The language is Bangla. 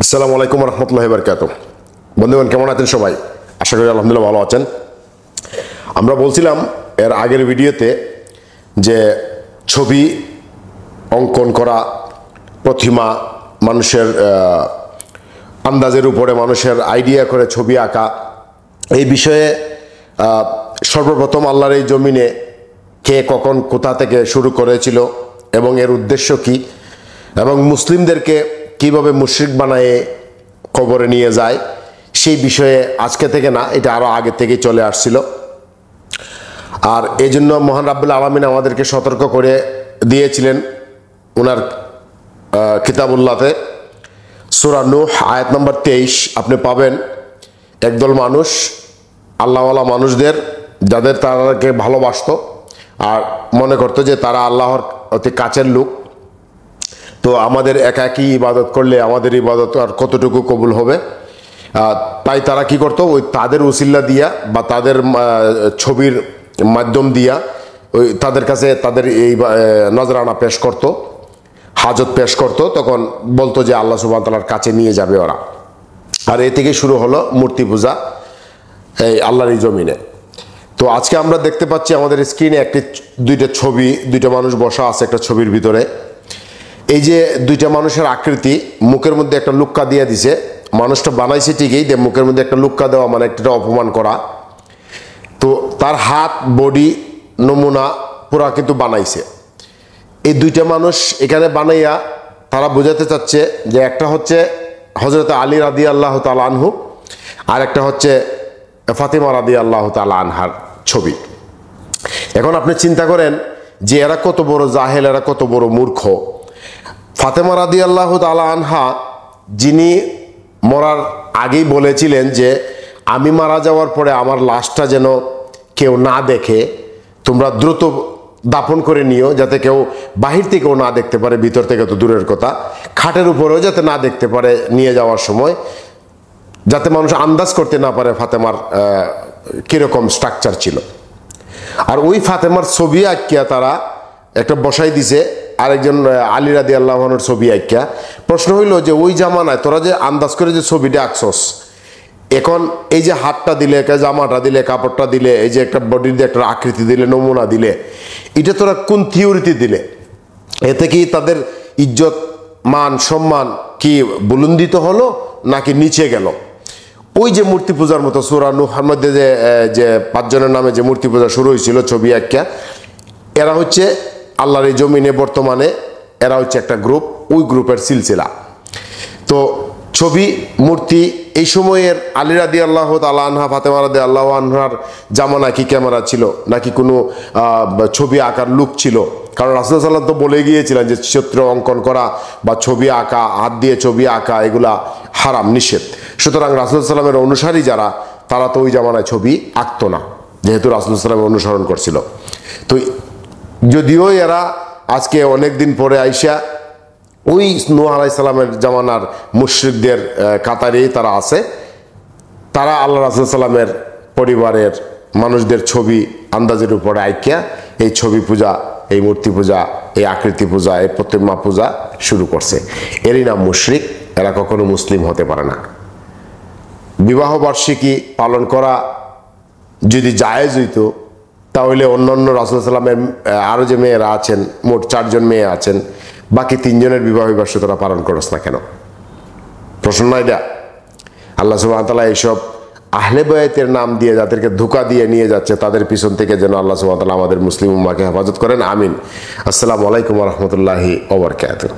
আসসালামু আলাইকুম রহমতুল্লাহি বারকাতুহু। বন্ধুগণ, কেমন আছেন সবাই? আশা করি আলহামদুলিল্লাহ ভালো আছেন। আমরা বলছিলাম এর আগের ভিডিওতে যে ছবি অঙ্কন করা, প্রতিমা, মানুষের আন্দাজের উপরে মানুষের আইডিয়া করে ছবি আঁকা, এই বিষয়ে সর্বপ্রথম আল্লাহর এই জমিনে কে কখন কোথা থেকে শুরু করেছিল এবং এর উদ্দেশ্য কি, এবং মুসলিমদেরকে কিভাবে মুশরিক বানায়ে কবরে নিয়ে যায়, সেই বিষয়ে আজকে থেকে না, এটা আরও আগে থেকেই চলে আসছিল। আর এই জন্য মহান রাব্বুল আলামিন আমাদেরকে সতর্ক করে দিয়েছিলেন ওনার কিতাবুল্লাহতে। সূরা নূহ আয়াত নম্বর 23 আপনি পাবেন। একদল মানুষ, আল্লাহওয়ালা মানুষদের, যাদের তারাকে ভালোবাসতো আর মনে করতো যে তারা আল্লাহর অতি কাছের লোক, তো আমাদের একাকী ইবাদত করলে আমাদের ইবাদত আর কতটুকু কবুল হবে, তাই তারা কি করতো, ওই তাদের উসিল্লা দিয়া বা তাদের ছবির মাধ্যম দিয়া ওই তাদের কাছে তাদের এই নজরানা পেশ করত, হাজত পেশ করত, তখন বলতো যে আল্লাহ সুবহানাহু ওয়া তাআলার কাছে নিয়ে যাবে ওরা। আর এ থেকে শুরু হলো মূর্তি পূজা এই আল্লাহর এই জমিনে। তো আজকে আমরা দেখতে পাচ্ছি আমাদের স্ক্রিনে দুইটা ছবি, দুইটা মানুষ বসা আছে একটা ছবির ভিতরে। এই যে দুইটা মানুষের আকৃতি, মুখের মধ্যে একটা লুক্কা দিয়ে দিছে। মানুষটা বানাইছে ঠিকই, মুখের মধ্যে একটা লুক্কা দেওয়া মানে একটা অপমান করা। তো তার হাত, বডি নমুনা পুরা কিন্তু বানাইছে। এই দুইটা মানুষ এখানে বানাইয়া তারা বোঝাতে চাচ্ছে যে একটা হচ্ছে হযরত আলী রাদিয়াল্লাহু তাআলা আনহু, আর একটা হচ্ছে ফাতিমা রাদিয়াল্লাহু তাআলা আনহার ছবি। এখন আপনি চিন্তা করেন যে এরা কত বড় জাহেল, এরা কত বড় মূর্খ। ফাতেমা রাদিয়াল্লাহু তাআলা আনহা, যিনি মরার আগেই বলেছিলেন যে আমি মারা যাওয়ার পরে আমার লাশটা যেন কেউ না দেখে, তোমরা দ্রুত দাফন করে নিও, যাতে কেউ বাহির থেকেও না দেখতে পারে, ভিতর থেকে তো দূরের কথা, খাটের উপরেও যাতে না দেখতে পারে নিয়ে যাওয়ার সময়, যাতে মানুষ আন্দাজ করতে না পারে ফাতেমার কিরকম স্ট্রাকচার ছিল। আর ওই ফাতেমার ছবি আঁকিয়া তারা একটা বসাই দিছে আরেকজন আলী রাদিয়াল্লাহু আনহুর ছবি আঁকিয়া। প্রশ্ন হইল যে ওই জামানায় তোরা যে আন্দাজ করে যে ছবিটা আঁকছস, এখন এই যে হাতটা দিলে, জামাটা দিলে, কাপড়টা দিলে, এই যে একটা বডির দিয়ে একটা আকৃতি দিলে, নমুনা দিলে, এটা তোরা কোন থিওরিতে দিলে? এতে কি তাদের ইজ্জত, মান, সম্মান কি বুলন্দিত হলো নাকি নিচে গেল? ওই যে মূর্তি পূজার মতো সূরা নূহের মধ্যে যে 5 জনের নামে যে মূর্তি পূজা শুরু হয়েছিল ছবি আঁকিয়া, এরা হচ্ছে আল্লাহর এই জমিনে বর্তমানে এরা হচ্ছে একটা গ্রুপ, ওই গ্রুপের সিলসিলা। তো ছবি, মূর্তি, এই সময়ের আলী রাদিয়াল্লাহু তাআলা আনহা, ফাতেমা রাদিয়াল্লাহু আনহার জামানায় কি ক্যামেরা ছিল নাকি কোনো ছবি আঁকার লুক ছিল? কারণ রাসূল সাল্লাল্লাহু আলাইহি ওয়াসাল্লাম তো বলে গিয়েছিলেন যে চিত্র অঙ্কন করা বা ছবি আঁকা, হাত দিয়ে ছবি আঁকা, এগুলা হারাম, নিষেধ। সুতরাং রাসূল সাল্লাল্লাহু আলাইহি ওয়াসাল্লামের অনুসারী যারা, তারা তো ওই জামানায় ছবি আঁকতো না, যেহেতু রাসূল সাল্লাল্লাহু আলাইহি ওয়াসাল্লাম অনুসরণ করছিল। তো যদিও এরা আজকে অনেক দিন পরে আইসা ওই নূহ আলাইহিস সালামের জামানার মুশরিকদের কাতারেই তারা আছে, তারা আল্লাহ রাসূল সাল্লামের পরিবারের মানুষদের ছবি আন্দাজের উপরে আইকিয়া এই ছবি পূজা, এই মূর্তি পূজা, এই আকৃতি পূজা, এই প্রতিমা পূজা শুরু করছে। এরই নাম মুশরিক। এরা কখনো মুসলিম হতে পারে না। বিবাহ বার্ষিকী পালন করা যদি জায়েজ হইতো, তাহলে অন্যান্য রাসূল সাল্লামের আরও যে মেয়েরা আছেন, মোট 4 জন মেয়ে আছেন, বাকি 3 জনের বিবাহ বার্ষিকী তারা পালন করছ না কেন? প্রশ্ন না এটা? আল্লাহ সুবহানাহু ওয়া তাআলা এইসব আহলে বায়াতের নাম দিয়ে যাদেরকে ধোঁকা দিয়ে নিয়ে যাচ্ছে, তাদের পিছন থেকে যেন আল্লাহ সুবহানাহু ওয়া তাআলা আমাদের মুসলিম উম্মাহকে হেফাজত করেন। আমিন। আসসালামু আলাইকুম ওয়া রাহমাতুল্লাহি ওয়া বারাকাতুহু।